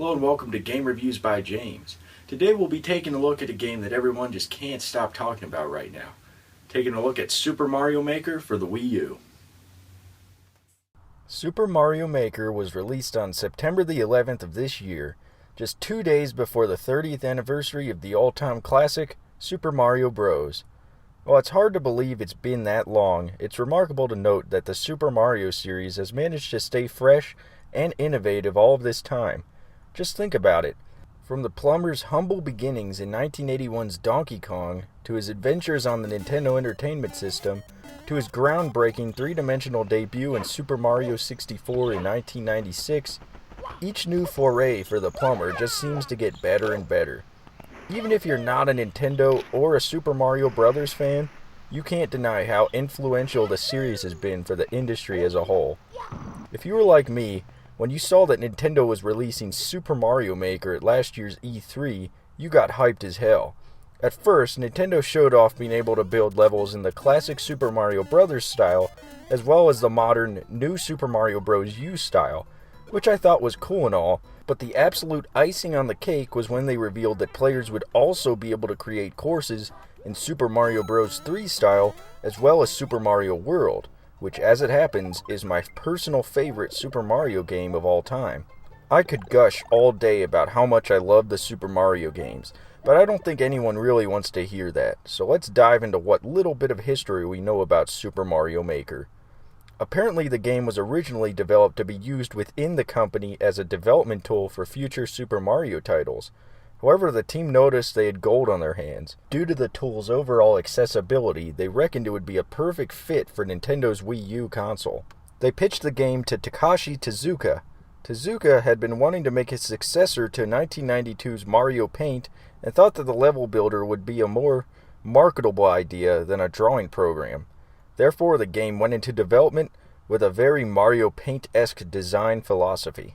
Hello and welcome to Game Reviews by James. Today we'll be taking a look at a game that everyone just can't stop talking about right now. Taking a look at Super Mario Maker for the Wii U. Super Mario Maker was released on September the 11th of this year, just 2 days before the 30th anniversary of the all-time classic, Super Mario Bros. While it's hard to believe it's been that long, it's remarkable to note that the Super Mario series has managed to stay fresh and innovative all of this time. Just think about it. From the plumber's humble beginnings in 1981's Donkey Kong, to his adventures on the Nintendo Entertainment System, to his groundbreaking three-dimensional debut in Super Mario 64 in 1996, each new foray for the plumber just seems to get better and better. Even if you're not a Nintendo or a Super Mario Bros. Fan, you can't deny how influential the series has been for the industry as a whole. If you were like me, when you saw that Nintendo was releasing Super Mario Maker at last year's E3, you got hyped as hell. At first, Nintendo showed off being able to build levels in the classic Super Mario Bros. Style, as well as the modern new Super Mario Bros. U style, which I thought was cool and all, but the absolute icing on the cake was when they revealed that players would also be able to create courses in Super Mario Bros. 3 style, as well as Super Mario World, which, as it happens, is my personal favorite Super Mario game of all time. I could gush all day about how much I love the Super Mario games, but I don't think anyone really wants to hear that, so let's dive into what little bit of history we know about Super Mario Maker. Apparently, the game was originally developed to be used within the company as a development tool for future Super Mario titles. However, the team noticed they had gold on their hands. Due to the tool's overall accessibility, they reckoned it would be a perfect fit for Nintendo's Wii U console. They pitched the game to Takashi Tezuka. Tezuka had been wanting to make a successor to 1992's Mario Paint and thought that the level builder would be a more marketable idea than a drawing program. Therefore, the game went into development with a very Mario Paint-esque design philosophy.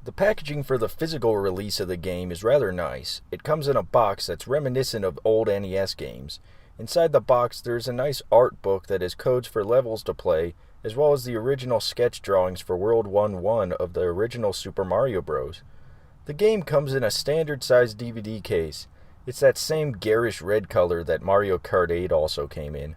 The packaging for the physical release of the game is rather nice. It comes in a box that's reminiscent of old NES games. Inside the box, there's a nice art book that has codes for levels to play, as well as the original sketch drawings for World 1-1 of the original Super Mario Bros. The game comes in a standard-sized DVD case. It's that same garish red color that Mario Kart 8 also came in.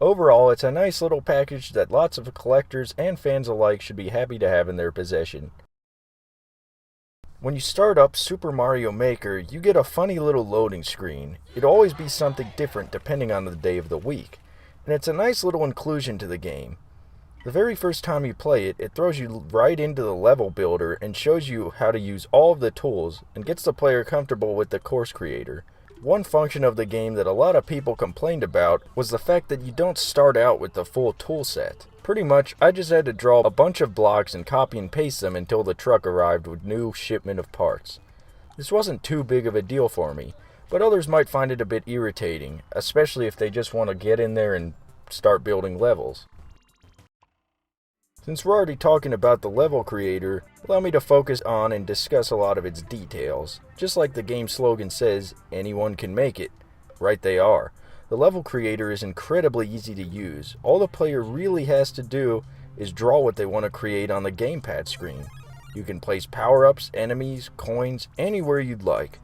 Overall, it's a nice little package that lots of collectors and fans alike should be happy to have in their possession. When you start up Super Mario Maker, you get a funny little loading screen. It'll always be something different depending on the day of the week, and it's a nice little inclusion to the game. The very first time you play it, it throws you right into the level builder and shows you how to use all of the tools and gets the player comfortable with the course creator. One function of the game that a lot of people complained about was the fact that you don't start out with the full tool set. Pretty much, I just had to draw a bunch of blocks and copy and paste them until the truck arrived with new shipment of parts. This wasn't too big of a deal for me, but others might find it a bit irritating, especially if they just want to get in there and start building levels. Since we're already talking about the level creator, allow me to focus on and discuss a lot of its details. Just like the game slogan says, anyone can make it. Right, they are. The level creator is incredibly easy to use. All the player really has to do is draw what they want to create on the gamepad screen. You can place power-ups, enemies, coins, anywhere you'd like.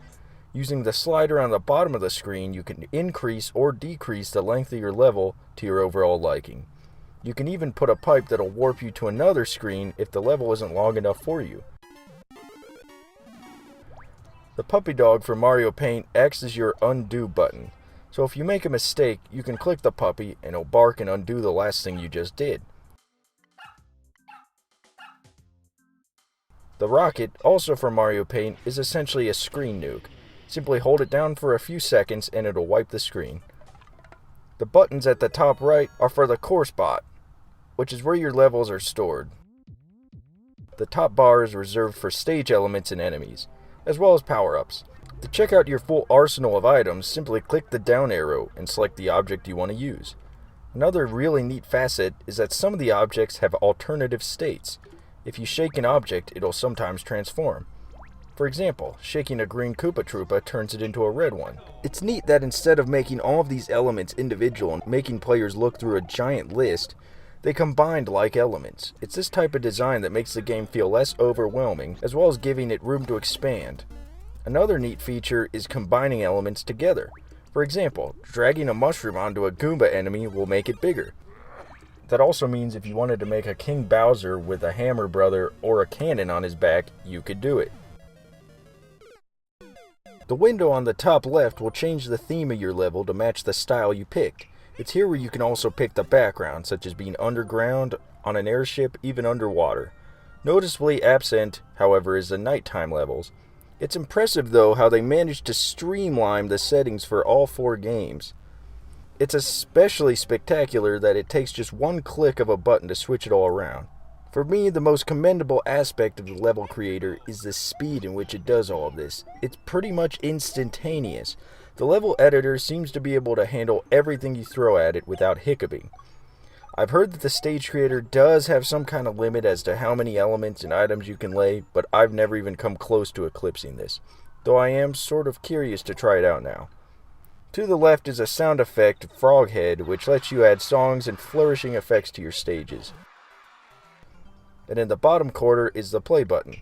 Using the slider on the bottom of the screen, you can increase or decrease the length of your level to your overall liking. You can even put a pipe that'll warp you to another screen if the level isn't long enough for you. The puppy dog for Mario Paint acts as your undo button. So if you make a mistake, you can click the puppy and it'll bark and undo the last thing you just did. The rocket, also for Mario Paint, is essentially a screen nuke. Simply hold it down for a few seconds and it'll wipe the screen. The buttons at the top right are for the course bot, which is where your levels are stored. The top bar is reserved for stage elements and enemies, as well as power-ups. To check out your full arsenal of items, simply click the down arrow and select the object you want to use. Another really neat facet is that some of the objects have alternative states. If you shake an object, it'll sometimes transform. For example, shaking a green Koopa Troopa turns it into a red one. It's neat that instead of making all of these elements individual and making players look through a giant list, They combined like elements. It's this type of design that makes the game feel less overwhelming, as well as giving it room to expand. Another neat feature is combining elements together. For example, dragging a mushroom onto a Goomba enemy will make it bigger. That also means if you wanted to make a King Bowser with a hammer brother or a cannon on his back, you could do it. The window on the top left will change the theme of your level to match the style you picked. It's here where you can also pick the background, such as being underground, on an airship, even underwater. Noticeably absent, however, is the nighttime levels. It's impressive, though, how they managed to streamline the settings for all 4 games. It's especially spectacular that it takes just one click of a button to switch it all around. For me, the most commendable aspect of the level creator is the speed in which it does all of this. It's pretty much instantaneous. The level editor seems to be able to handle everything you throw at it without hiccuping. I've heard that the stage creator does have some kind of limit as to how many elements and items you can lay, but I've never even come close to eclipsing this, though I am sort of curious to try it out now. To the left is a sound effect, Froghead, which lets you add songs and flourishing effects to your stages. And in the bottom corner is the play button.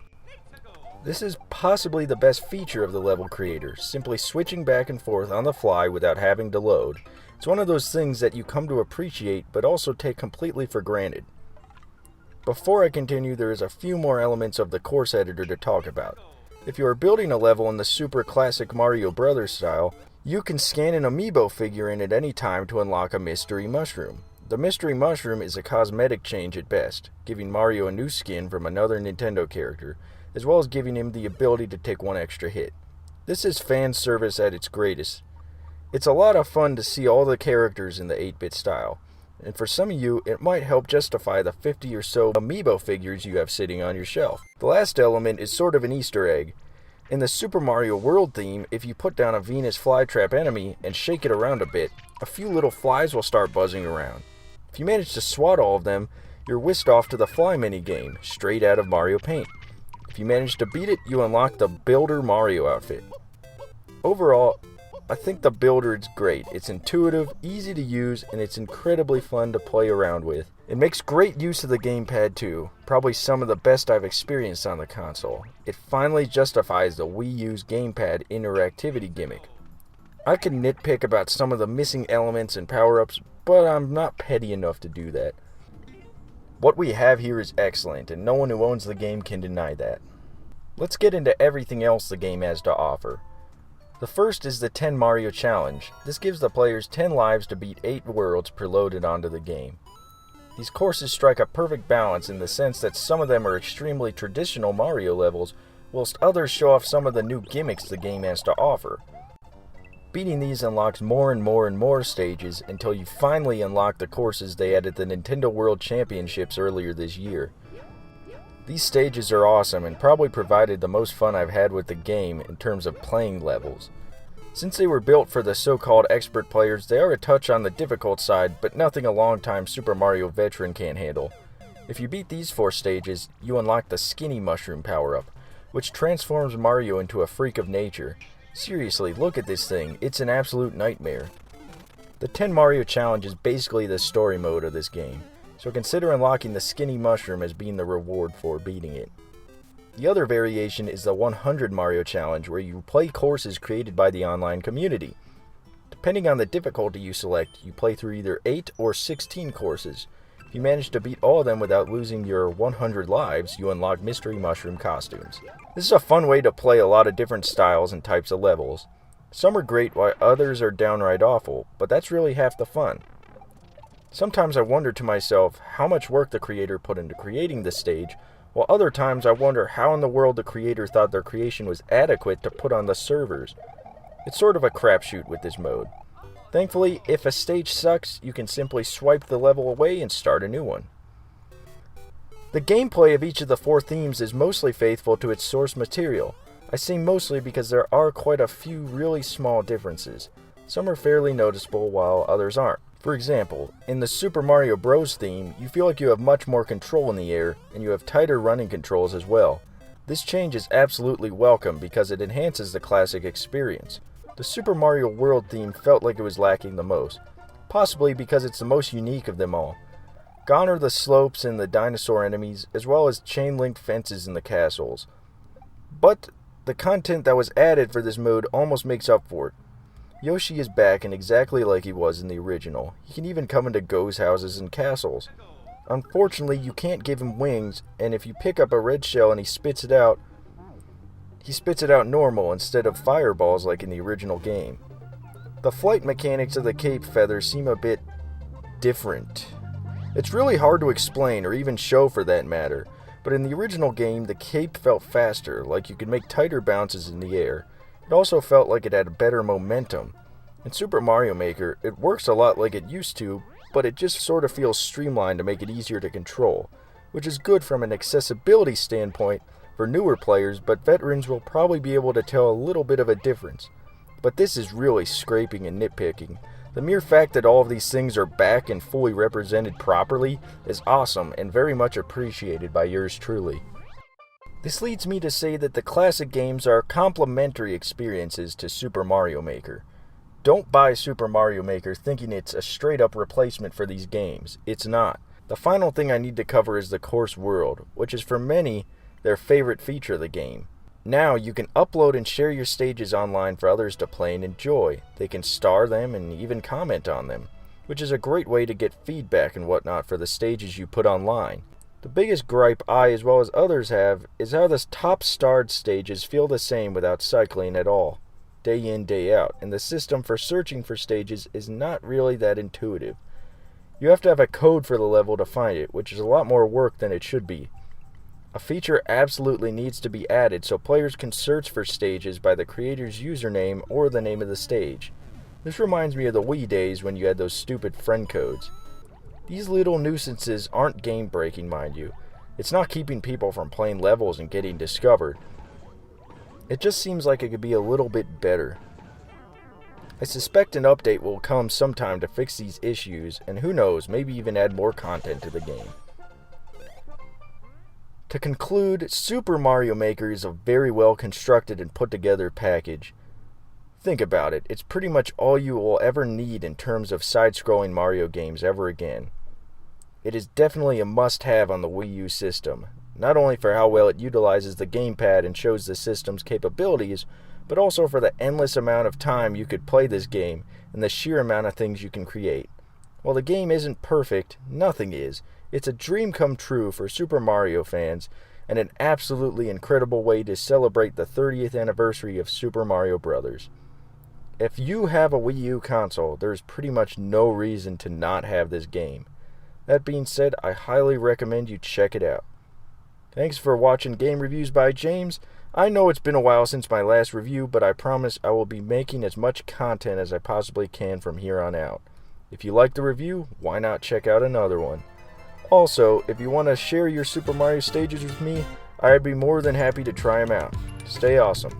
This is possibly the best feature of the level creator, simply switching back and forth on the fly without having to load. It's one of those things that you come to appreciate but also take completely for granted. Before I continue, there is a few more elements of the course editor to talk about. If you are building a level in the super classic Mario Bros. Style, you can scan an amiibo figure in at any time to unlock a mystery mushroom. The mystery mushroom is a cosmetic change at best, giving Mario a new skin from another Nintendo character, as well as giving him the ability to take one extra hit. This is fan service at its greatest. It's a lot of fun to see all the characters in the 8-bit style, and for some of you, it might help justify the 50 or so amiibo figures you have sitting on your shelf. The last element is sort of an Easter egg. In the Super Mario World theme, if you put down a Venus flytrap enemy and shake it around a bit, a few little flies will start buzzing around. If you manage to swat all of them, you're whisked off to the fly minigame, straight out of Mario Paint. If you manage to beat it, you unlock the Builder Mario outfit. Overall, I think the Builder is great. It's intuitive, easy to use, and it's incredibly fun to play around with. It makes great use of the gamepad too, probably some of the best I've experienced on the console. It finally justifies the Wii U's gamepad interactivity gimmick. I can nitpick about some of the missing elements and power-ups, but I'm not petty enough to do that. What we have here is excellent, and no one who owns the game can deny that. Let's get into everything else the game has to offer. The first is the 10 Mario Challenge. This gives the players 10 lives to beat 8 worlds preloaded onto the game. These courses strike a perfect balance in the sense that some of them are extremely traditional Mario levels, whilst others show off some of the new gimmicks the game has to offer. Beating these unlocks more and more and more stages until you finally unlock the courses they added the Nintendo World Championships earlier this year. These stages are awesome and probably provided the most fun I've had with the game in terms of playing levels. Since they were built for the so-called expert players, they are a touch on the difficult side, but nothing a long-time Super Mario veteran can't handle. If you beat these 4 stages, you unlock the Skinny Mushroom power-up, which transforms Mario into a freak of nature. Seriously, look at this thing. It's an absolute nightmare. The 10 Mario Challenge is basically the story mode of this game, so consider unlocking the Skinny Mushroom as being the reward for beating it. The other variation is the 100 Mario Challenge, where you play courses created by the online community. Depending on the difficulty you select, you play through either 8 or 16 courses. If you manage to beat all of them without losing your 100 lives, you unlock Mystery Mushroom costumes. This is a fun way to play a lot of different styles and types of levels. Some are great while others are downright awful, but that's really half the fun. Sometimes I wonder to myself how much work the creator put into creating this stage, while other times I wonder how in the world the creator thought their creation was adequate to put on the servers. It's sort of a crapshoot with this mode. Thankfully, if a stage sucks, you can simply swipe the level away and start a new one. The gameplay of each of the 4 themes is mostly faithful to its source material. I say mostly because there are quite a few really small differences. Some are fairly noticeable while others aren't. For example, in the Super Mario Bros. Theme, you feel like you have much more control in the air, and you have tighter running controls as well. This change is absolutely welcome because it enhances the classic experience. The Super Mario World theme felt like it was lacking the most, possibly because it's the most unique of them all. Gone are the slopes and the dinosaur enemies, as well as chain-linked fences in the castles. But the content that was added for this mode almost makes up for it. Yoshi is back and exactly like he was in the original. He can even come into ghost houses and castles. Unfortunately, you can't give him wings, and if you pick up a red shell and he spits it out normal instead of fireballs like in the original game. The flight mechanics of the cape feather seem a bit different. It's really hard to explain or even show for that matter, but in the original game the cape felt faster, like you could make tighter bounces in the air. It also felt like it had better momentum. In Super Mario Maker, it works a lot like it used to, but it just sort of feels streamlined to make it easier to control, which is good from an accessibility standpoint for newer players, but veterans will probably be able to tell a little bit of a difference. But this is really scraping and nitpicking. The mere fact that all of these things are back and fully represented properly is awesome and very much appreciated by yours truly. This leads me to say that the classic games are complementary experiences to Super Mario Maker. Don't buy Super Mario Maker thinking it's a straight-up replacement for these games. It's not. The final thing I need to cover is the course world, which is for many their favorite feature of the game. Now you can upload and share your stages online for others to play and enjoy. They can star them and even comment on them, which is a great way to get feedback and whatnot for the stages you put online. The biggest gripe I as well as others have is how the top starred stages feel the same without cycling at all, day in, day out, and the system for searching for stages is not really that intuitive. You have to have a code for the level to find it, which is a lot more work than it should be. A feature absolutely needs to be added so players can search for stages by the creator's username or the name of the stage. This reminds me of the Wii days when you had those stupid friend codes. These little nuisances aren't game breaking, mind you. It's not keeping people from playing levels and getting discovered. It just seems like it could be a little bit better. I suspect an update will come sometime to fix these issues, and who knows, maybe even add more content to the game. To conclude, Super Mario Maker is a very well constructed and put together package. Think about it, it's pretty much all you will ever need in terms of side-scrolling Mario games ever again. It is definitely a must-have on the Wii U system, not only for how well it utilizes the gamepad and shows the system's capabilities, but also for the endless amount of time you could play this game and the sheer amount of things you can create. While the game isn't perfect, nothing is. It's a dream come true for Super Mario fans, and an absolutely incredible way to celebrate the 30th anniversary of Super Mario Bros. If you have a Wii U console, there's pretty much no reason to not have this game. That being said, I highly recommend you check it out. Thanks for watching Game Reviews by James. I know it's been a while since my last review, but I promise I will be making as much content as I possibly can from here on out. If you like the review, why not check out another one? Also, if you want to share your Super Mario stages with me, I'd be more than happy to try them out. Stay awesome.